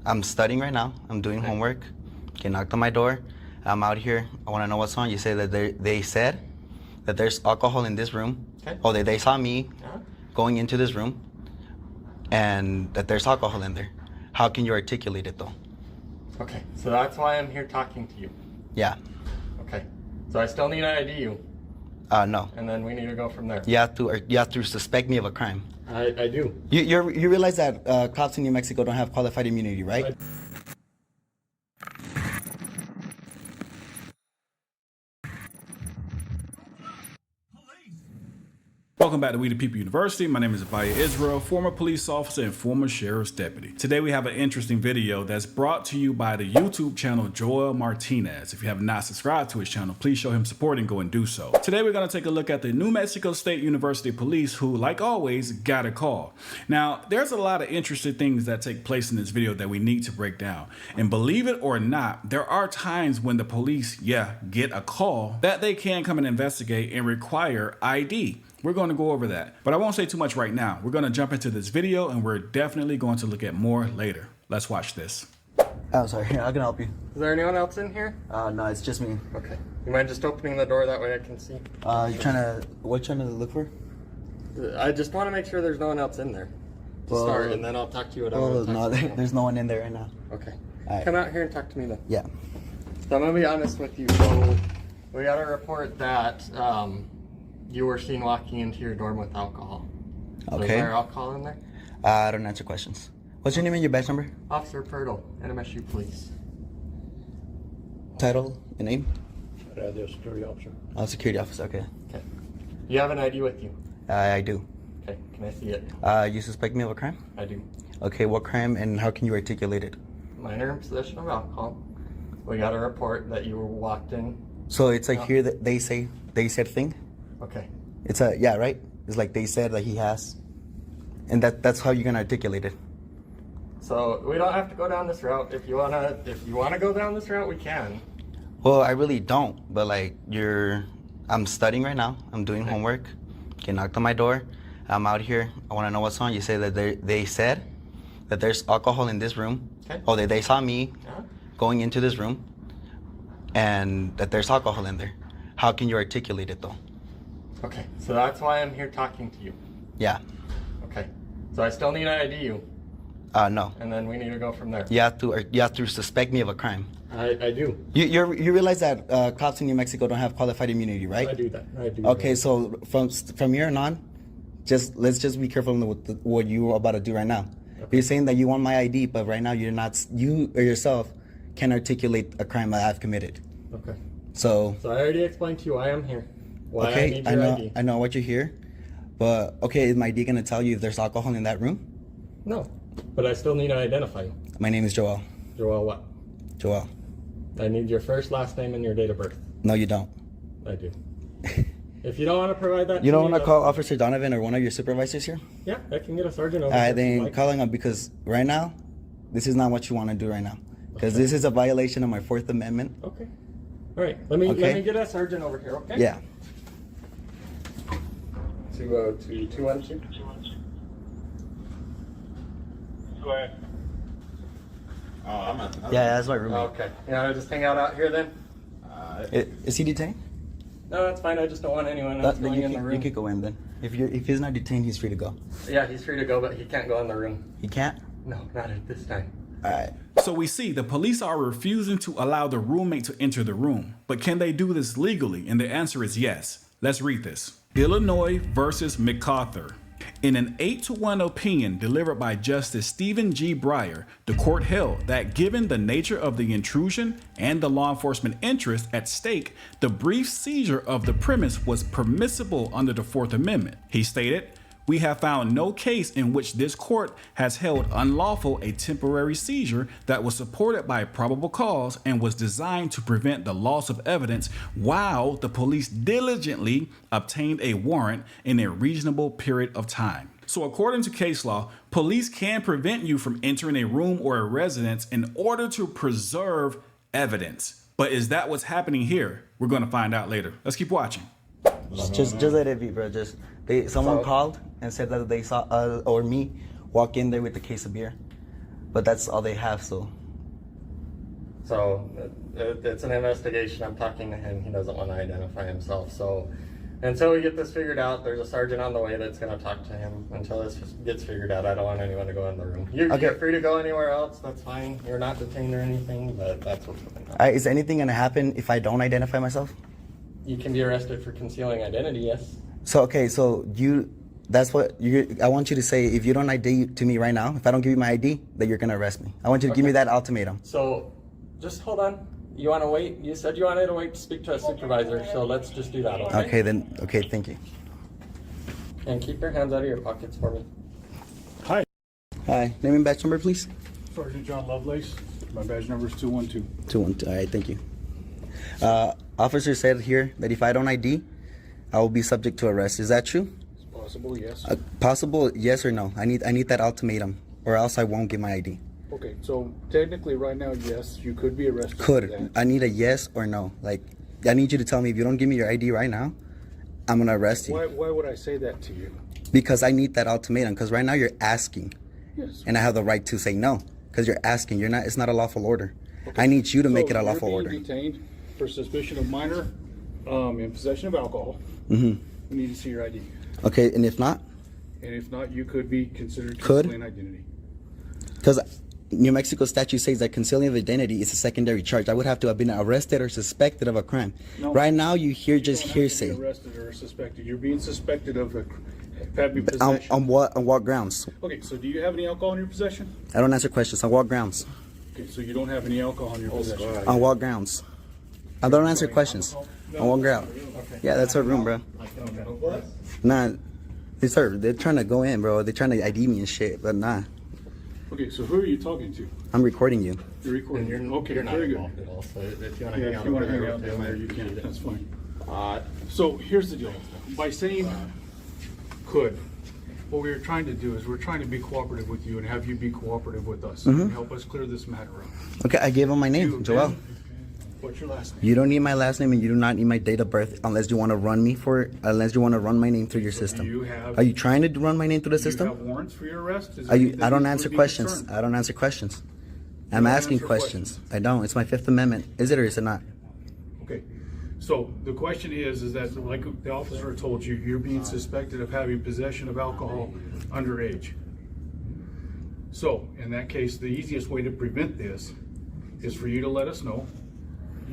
I'm studying right now. I'm doing homework. Okay, knocked on my door. I'm out here. I want to know what's on. You say that they said that there's alcohol in this room. Okay. Oh, they saw me going into this room and that there's alcohol in there. How can you articulate it though? Okay, so that's why I'm here talking to you. Yeah. Okay, so I still need to ID you. No. And then we need to go from there. You have to suspect me of a crime. I do. You realize that cops in New Mexico don't have qualified immunity, right? Welcome back to We the People University. My name is Avaya Israel, former police officer and former sheriff's deputy. Today we have an interesting video that's brought to you by the YouTube channel Joel Martinez. If you have not subscribed to his channel, please show him support and go and do so. Today we're going to take a look at the New Mexico State University Police who, like always, got a call. Now, there's a lot of interesting things that take place in this video that we need to break down. And believe it or not, there are times when the police, get a call that they can come and investigate and require ID. We're going to go over that, but I won't say too much right now. We're going to jump into this video and we're definitely going to look at more later. Let's watch this. Oh, sorry. I can help you. Is there anyone else in here? No, it's just me. Okay. You mind just opening the door that way I can see? What you trying to look for? I just want to make sure there's no one else in there to start, and then I'll talk to you. No, there's no one in there right now. Okay. All right. Come out here and talk to me then. Yeah. So I'm going to be honest with you. So we got a report that you were seen walking into your dorm with alcohol. So Okay. is there alcohol in there? I don't answer questions. What's your name and your badge number? Officer Pirtle, NMSU Police. Title and name? The security officer. Oh, security officer. Okay. Okay. You have an ID with you? I do. Okay. Can I see it? You suspect me of a crime? I do. Okay. What crime and how can you articulate it? Minor in possession of alcohol. We got a report that you were walked in. So it's like here that they said thing. Okay. It's right. It's like they said that he has, and that's how you're gonna articulate it. So we don't have to go down this route. If you wanna go down this route, we can. Well, I really don't, but like I'm studying right now. I'm doing homework. Okay, knocked on my door. I'm out here. I want to know what's on. You say that they said that there's alcohol in this room. Okay. Oh, they saw me going into this room, and that there's alcohol in there. How can you articulate it though? Okay, so that's why I'm here talking to you. Yeah. Okay, so I still need to ID you. No. And then we need to go from there. You have to suspect me of a crime. I do. You realize that cops in New Mexico don't have qualified immunity, right? I do that. I do. Okay, that. so from here on, let's just be careful with what you're about to do right now. Okay. You're saying that you want my ID, but right now you or yourself can articulate a crime that I've committed. Okay. So I already explained to you why I'm here. Why okay, I need your ID. I know what you're here, but okay, is my ID gonna tell you if there's alcohol in that room? No, but I still need to identify you. My name is Joel. Joel what? Joel. I need your first, last name, and your date of birth. No, you don't. I do. If you don't want to provide that, You don't want to call Officer Donovan or one of your supervisors here? Yeah, I can get a sergeant over. All right, if you'd then like. call him up because right now, this is not what you want to do right now. Because this is a violation of my Fourth Amendment. Okay. All right. Let me get a sergeant over here. Okay. Yeah. 202-212. Yeah, that's my roommate. Okay. Yeah, just hang out here then. Is he detained? No, that's fine. I just don't want anyone else going in the room. You could go in then. If he's not detained, he's free to go. Yeah, he's free to go, but he can't go in the room. He can't? No, not at this time. All right. So we see the police are refusing to allow the roommate to enter the room, but can they do this legally? And the answer is yes. Let's read this. Illinois versus MacArthur. In an 8-1 opinion delivered by Justice Stephen G. Breyer, the court held that given the nature of the intrusion and the law enforcement interest at stake, the brief seizure of the premise was permissible under the Fourth Amendment. He stated, "We have found no case in which this court has held unlawful a temporary seizure that was supported by probable cause and was designed to prevent the loss of evidence while the police diligently obtained a warrant in a reasonable period of time." So according to case law, police can prevent you from entering a room or a residence in order to preserve evidence. But is that what's happening here? We're going to find out later. Let's keep watching. Just let it be, bro. Someone called and said that they saw or me walk in there with a case of beer. But that's all they have, so. So it's an investigation. I'm talking to him. He doesn't want to identify himself. So until we get this figured out, there's a sergeant on the way that's going to talk to him. Until this gets figured out, I don't want anyone to go in the room. You're free to go anywhere else. That's fine. You're not detained or anything, but that's what's going on. Is anything going to happen if I don't identify myself? You can be arrested for concealing identity, yes. So, okay, so that's what I want you to say. If you don't ID to me right now, if I don't give you my ID, then you're going to arrest me. I want you to give me that ultimatum. So just hold on. You want to wait? You said you wanted to wait to speak to a supervisor, so let's just do that, okay? Okay, thank you. And keep your hands out of your pockets for me. Hi, Hi, name and badge number, please. Sergeant John Lovelace. My badge number is 212. 212, all right, thank you. Officer said here that if I don't ID, I will be subject to arrest. Is that true? It's possible, yes. Possible, yes or no? I need that ultimatum, or else I won't get my ID. Okay, so technically right now, yes, you could be arrested. for Could. that. I need a yes or no. Like, I need you to tell me if you don't give me your ID right now, I'm going to arrest you. Why would I say that to you? Because I need that ultimatum. Because right now you're asking, Yes. and I have the right to say no. Because you're asking. You're not. It's not a lawful order. I need you to make it a lawful you're order. being detained for suspicion of minor in possession of alcohol. Mm-hmm. We need to see your ID. Okay, and if not, And if not, you could be considered Could? concealing identity. because New Mexico statute says that concealing of identity is a secondary charge. I would have to have been arrested or suspected of a crime. No. Right now, you hear just You don't have to hearsay. be arrested or suspected. You're being suspected of having possession. On what grounds? Okay, so do you have any alcohol in your possession? I don't answer questions. On what grounds? Okay, so you don't have any alcohol in your possession. On what grounds? I don't answer questions. On what ground? Yeah, that's our room, bro. Nah, they're trying to go in, bro. They're trying to ID me and shit, but nah. Okay, so who are you talking to? I'm recording you. You're recording. Okay, You're not very good. involved at all, so if you want to Yeah, hang if out you want to over hang out there, down there, you can. That's fine. Uh, So here's the deal. By saying could, what we're trying to do is we're trying to be cooperative with you and have you be cooperative with us and help us clear this matter up. Okay, I gave him my name, You, Joel. Ben, what's your last name? You don't need my last name and you do not need my date of birth unless you want to run my name through your system. you have- Are you trying to run my name through the Do you have system? warrants for your arrest? Is Are you? anything I don't that answer would be questions. concerned? I don't answer questions. I'm don't asking answer questions. I don't. It's my Fifth Amendment. Is it or is it not? Okay, so the question is that like the officer told you, you're being suspected of having possession of alcohol underage. So in that case, the easiest way to prevent this is for you to let us know.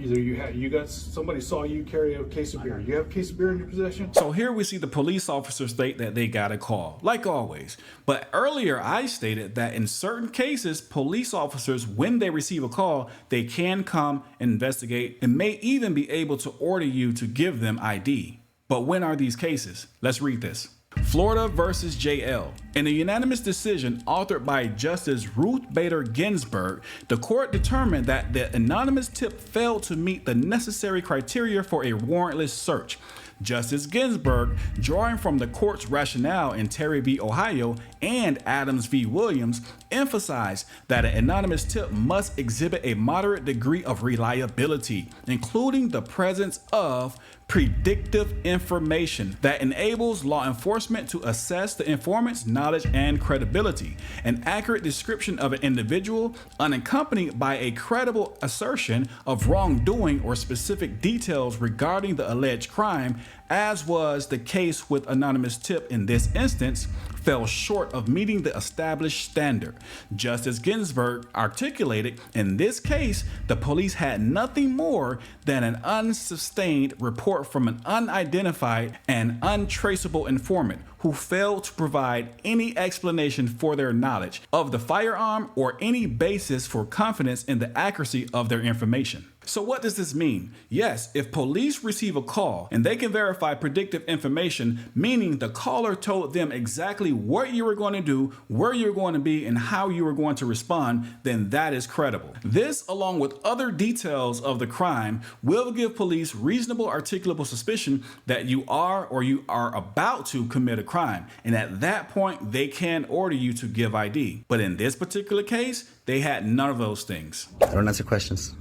Either somebody saw you carry a case of beer. You have a case of beer in your possession? So here we see the police officer state that they got a call, like always. But earlier I stated that in certain cases, police officers, when they receive a call, they can come investigate and may even be able to order you to give them ID. But when are these cases? Let's read this. Florida versus JL. In a unanimous decision authored by Justice Ruth Bader Ginsburg, the court determined that the anonymous tip failed to meet the necessary criteria for a warrantless search. Justice Ginsburg, drawing from the court's rationale in Terry v. Ohio and Adams v. Williams, emphasized that an anonymous tip must exhibit a moderate degree of reliability, including the presence of predictive information that enables law enforcement to assess the informant's knowledge and credibility, an accurate description of an individual unaccompanied by a credible assertion of wrongdoing or specific details regarding the alleged crime, as was the case with anonymous tip in this instance, fell short of meeting the established standard. Justice Ginsburg articulated, in this case, the police had nothing more than an unsustained report from an unidentified and untraceable informant who failed to provide any explanation for their knowledge of the firearm or any basis for confidence in the accuracy of their information. So what does this mean? Yes, if police receive a call and they can verify predictive information, meaning the caller told them exactly what you were going to do, where you're going to be, and how you were going to respond, then that is credible. This, along with other details of the crime, will give police reasonable articulable suspicion that you are or you are about to commit a crime. And at that point, they can order you to give ID. But in this particular case, they had none of those things. I don't answer questions.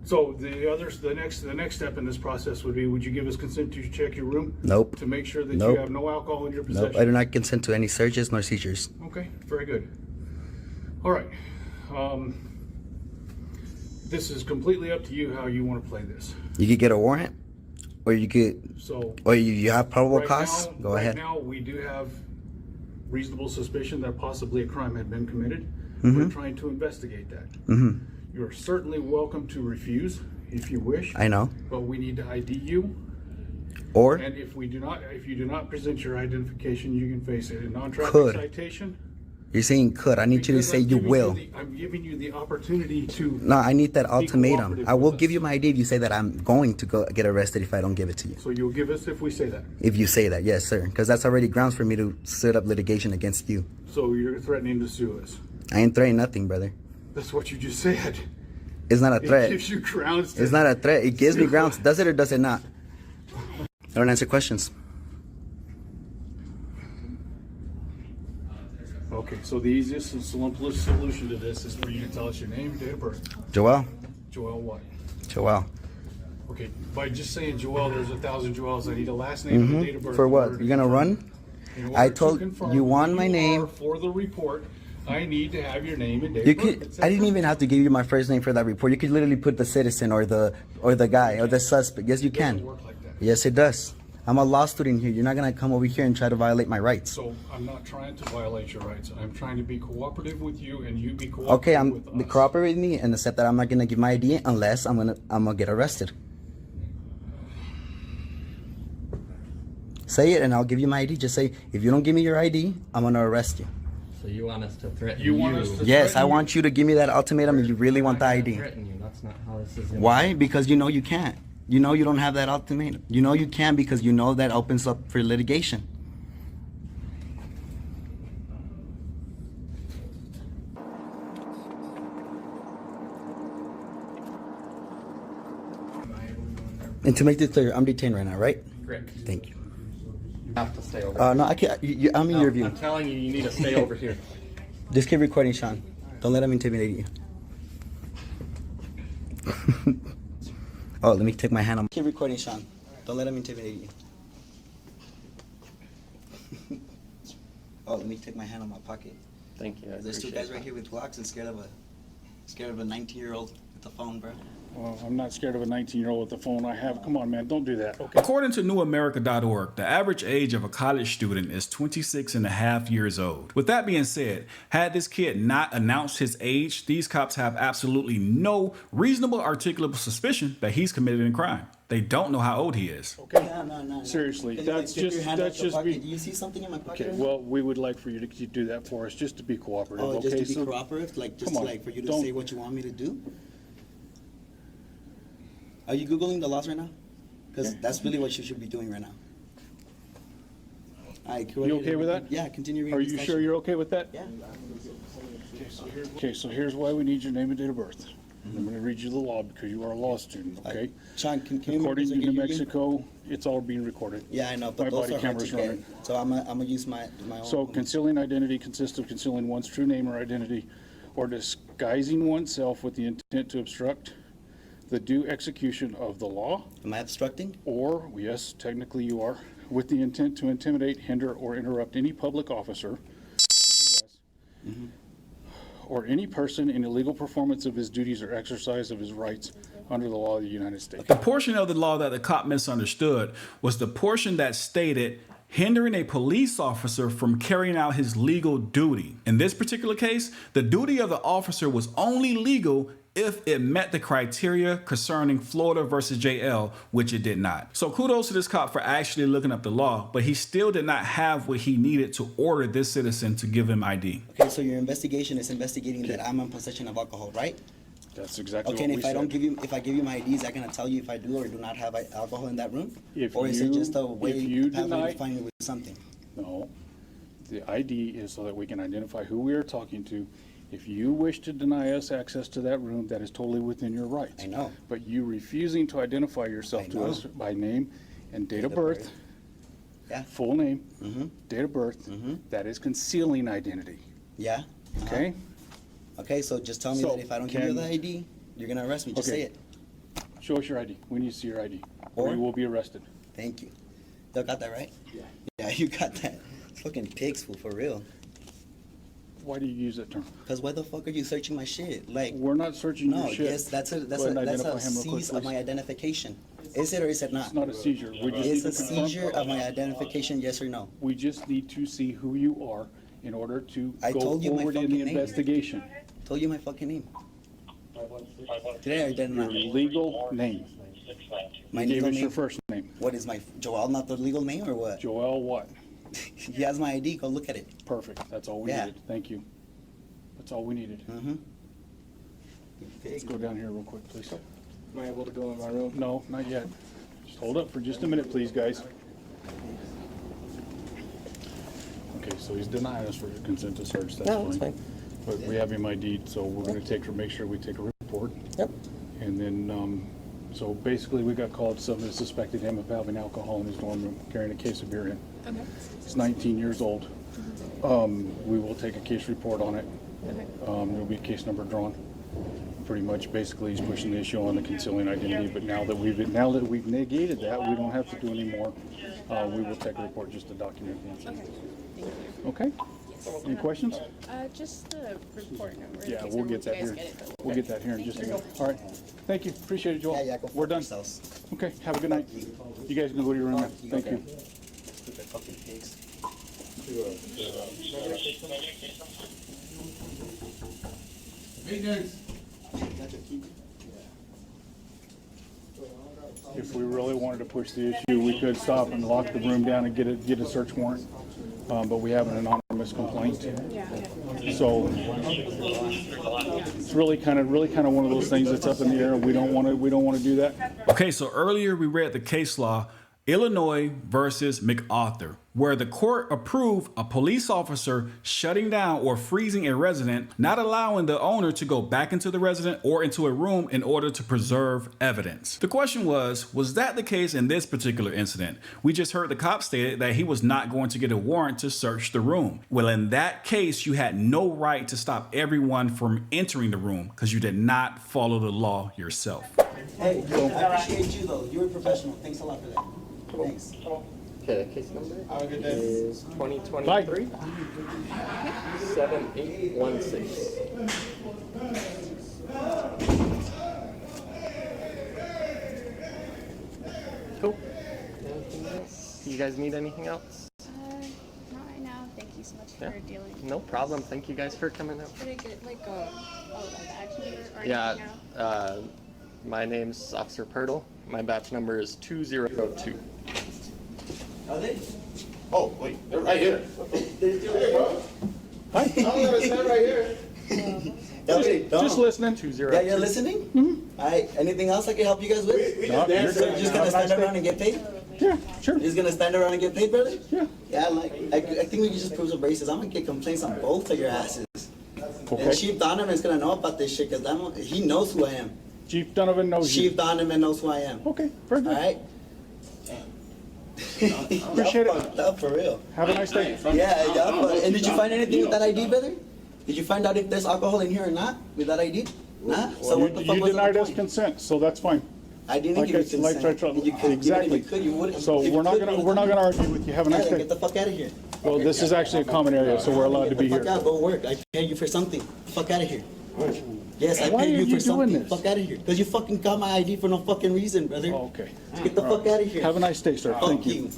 So the next step in this process would be, would you give us consent to check your room? Nope. To make sure that Nope. you have no alcohol in your possession? Nope, I do not consent to any searches nor seizures. Okay, very good. All right. This is completely up to you how you want to play this. You could get a warrant, or you could, So or you have probable right cause. now, Go ahead. Right now, we do have reasonable suspicion that possibly a crime had been committed. Mm-hmm. We're trying to investigate that. Mm-hmm. You're certainly welcome to refuse if you wish. I know. But we need to ID you. Or And if you do not present your identification, you can face a non-traffic Could. citation. you're saying could. I need you to Because say I'm you giving will. I'm giving you the opportunity to. No, I need that ultimatum. cooperative I will with give us. you my ID if you say that I'm going to go get arrested if I don't give it to you. So you'll give us if we say that. If you say that, yes, sir. Because that's already grounds for me to set up litigation against you. So you're threatening to sue us. I ain't threatening nothing, brother. That's what you just said. It's not a It threat. gives you grounds to. It's not a threat. It gives me grounds. Does it or does it not? I don't answer questions. Okay, so the easiest and simplest solution to this is for you to tell us your name, date of birth. Joel. Joel what? Joel. Okay, by just saying Joel, there's 1,000 Joels. I need a last name and a date of birth. For in what? order to You're gonna confirm. run? In order I to told confirm you want who my you name. are for the report, I need to have your name and date You of birth. could. It's I didn't that even have to give you my first name for that report. You could literally put the citizen or the guy or the suspect. Yes, you doesn't can. work like that. Yes, it does. I'm a law student here. You're not gonna come over here and try to violate my rights. So I'm not trying to violate your rights. I'm trying to be cooperative with you, and you be cooperative Okay, with us. cooperate with me and accept that I'm not gonna give my ID unless I'm gonna get arrested. Say it and I'll give you my ID. Just say if you don't give me your ID, I'm gonna arrest you. So you want us to threaten You want us to Yes, I threaten want you to give me that ultimatum if you really want the I'm not ID. gonna threaten you. That's not how this is. Gonna Why? Because you know you can't. You know you don't have that ultimatum. You know you can because you know that opens up for litigation. And to make this clear, I'm detained right now, right? Correct. Thank you. You have to stay over. No, I can't. I'm in No, your view. I'm telling you, you need to stay over here. Just keep recording, Sean. Don't let him intimidate you. Oh, let me take my hand on. Keep recording, Sean. Don't let him intimidate you. Oh, let me take my hand on my pocket. Thank you. I There's two appreciate guys right that. here with Glocks and scared of a 19-year-old with the phone, bro. Well, I'm not scared of a 19-year-old with the phone I have. Come on, man, don't do that. Okay. According to newamerica.org, the average age of a college student is 26 and a half years old. With that being said, had this kid not announced his age, these cops have absolutely no reasonable articulable suspicion that he's committed a crime. They don't know how old he is. Okay. No. Seriously, that's Take your just hand out that's your just pocket. be. Do you see something in my pocket? Okay, well, we would like for you to do that for us, just to be cooperative. Oh, okay, just to be so cooperative, like just come on, like for you to don't- say what you want me to do. Are you googling the laws right now? Because that's really what you should be doing right now. All right, You okay with that? Yeah, continue reading. Are the you statute. sure you're okay with that? Yeah. Okay, so here's why we need your name and date of birth. I'm going to read you the law because you are a law student. Okay. Sean, can you According please to get New you again? Mexico, it's all being recorded. Yeah, I know, but My those body are hard to camera's get. running. So I'm gonna use my own. So concealing identity consists of concealing one's true name or identity, or disguising oneself with the intent to obstruct the due execution of the law, Am I obstructing? or, yes, technically you are, with the intent to intimidate, hinder, or interrupt any public officer, or any person in illegal performance of his duties or exercise of his rights under the law of the United States. The portion of the law that the cop misunderstood was the portion that stated hindering a police officer from carrying out his legal duty. In this particular case, the duty of the officer was only legal if it met the criteria concerning Florida versus JL, which it did not. So kudos to this cop for actually looking up the law, but he still did not have what he needed to order this citizen to give him ID. Okay, so your investigation is investigating that I'm in possession of alcohol, right? That's exactly Okay, what and we if I don't said. if I give you my ID, is that gonna tell you if I do or do not have alcohol in that room? If Or is it you- just a way if you pathway deny- to find me with something? No, the ID is so that we can identify who we are talking to. If you wish to deny us access to that room, that is totally within your rights. I know. But you refusing to identify yourself I to know. us by name and date of of birth, birth. Yeah. full name, Mm-hmm. date of birth, that is concealing identity, Yeah. okay? Okay, so just tell me So, that if I don't give you can- the ID, you're gonna arrest me. Just Okay. say it. Show us your ID. We need to see your ID. Or Or? you will be arrested. Thank you. Y'all got that right? Yeah. Yeah, you got that. Fucking pigs, fool, for real. Why do you use that term? Cause why the fuck are you searching my shit? Like, We're not searching no, your shit. yes, that's a Go ahead and identify him real quick, seize of please. my identification. Is it or is it not? It's not a seizure. We just Is need a to confirm. seizure of my identification, yes or no? We just need to see who you are in order to I go told you my forward in the fucking name. investigation. Told you my fucking name. Did I or did I Your not? legal name. My Give legal us your name? first name. What is my, Joel not the legal name or what? Joel what? He has my ID, go look at it. Perfect. That's all we Yeah. needed. Thank you. That's all we needed. Mm-hmm. Let's go down here real quick, please. Am I able to go in my room? No, not yet. Just hold up for just a minute, please, guys. Okay, so he's denying us for consent to search. That's No, it's fine. But we have him ID'd, so we're gonna make sure we take a report. Yep. And then, so basically, we got called, somebody suspected him of having alcohol in his dorm room, carrying a case of beer in. Okay. He's 19 years old. We will take a case report on it. There'll be a case number drawn. Pretty much, basically, he's pushing the issue on the concealing identity, but now that we've negated that, we don't have to do any more. We will take a report just to document the incident. Thank you. Okay? Any questions? Just the report number. in Yeah, case we'll get you that guys here. get it, but We'll get that here in just a minute. All right. Thank you. Appreciate it, Joel. Yeah, go We're fuck done. yourselves. Okay, have a good night. You guys can go to your room now. Thank you. Stupid fucking pigs. If we really wanted to push the issue, we could stop and lock the room down and get a search warrant. But we have an anonymous complaint. So it's really kind of one of those things that's up in the air. We don't want to do that. Okay, so earlier we read the case law, Illinois versus MacArthur, where the court approved a police officer shutting down or freezing a resident, not allowing the owner to go back into the resident or into a room in order to preserve evidence. The question was that the case in this particular incident? We just heard the cop stated that he was not going to get a warrant to search the room. Well, in that case, you had no right to stop everyone from entering the room because you did not follow the law yourself. Hey, I appreciate you though. You were professional. Thanks a lot for that. Thanks. Okay, case number is 2023 7816. Cool. Anything else? You guys need anything else? not right now. Thank you so much Yeah. for dealing. No problem. Thank you guys for coming out. Did I get like a badge number or Yeah, anything now? my name's Officer Pirtle. My batch number is 202. Are they? Oh, wait, they're right here. Hi. I'm gonna stand right here. Okay, Just listening. 202. Yeah, you're listening? Mm-hmm. All right. Anything else I can help you guys with? We No, just danced. So you're just gonna stand around and get paid? Yeah, sure. You're just gonna stand around and get paid, brother? Yeah. Yeah, I think we can just prove some braces. I'm gonna get complaints on both of your asses. And Okay. Chief Donovan's gonna know about this shit because he knows who I am. Chief Donovan knows you. Chief Donovan knows who I am. Okay, very All good. right? Appreciate Y'all it. fucked up for real. Have a nice day. Yeah, and did you find anything with that ID, brother? Did you find out if there's alcohol in here or not with that ID? Nah? So what the fuck You was denied the us point? consent, so that's fine. I didn't Like give you I- like consent. I- You could, exactly. Even if you could, you wouldn't. So If you we're not could, gonna you we're not would've gonna argue with you. Have a done it. nice Yeah, day. get the fuck out of here. Well, this is actually a common area, so we're allowed to be Get the here. fuck out, go work. I pay you for something. Fuck out of here. Yes, I Why paid are you you for something. doing this? Fuck out of here. Because you fucking got my ID for no fucking reason, brother. Oh, okay. Get the fuck out of here. Have a nice day, sir. Fuck Thank you.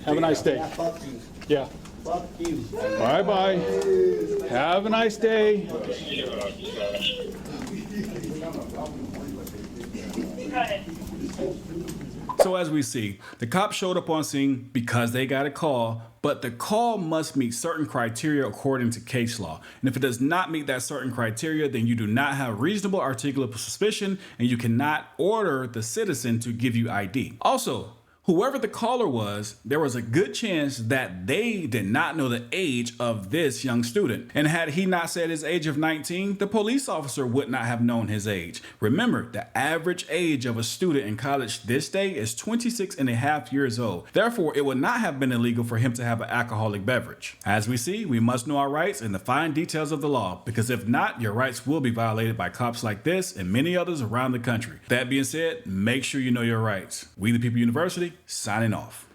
Have a nice day. Yeah, fuck you. Yeah. Fuck you. Bye-bye. Have a nice day. So as we see, the cops showed up on scene because they got a call, but the call must meet certain criteria according to case law. And if it does not meet that certain criteria, then you do not have reasonable articulable suspicion and you cannot order the citizen to give you ID. Also, Whoever the caller was, there was a good chance that they did not know the age of this young student. And had he not said his age of 19, the police officer would not have known his age. Remember, the average age of a student in college this day is 26 and a half years old. Therefore, it would not have been illegal for him to have an alcoholic beverage. As we see, we must know our rights and the fine details of the law, because if not, your rights will be violated by cops like this and many others around the country. That being said, make sure you know your rights. We the People University, signing off.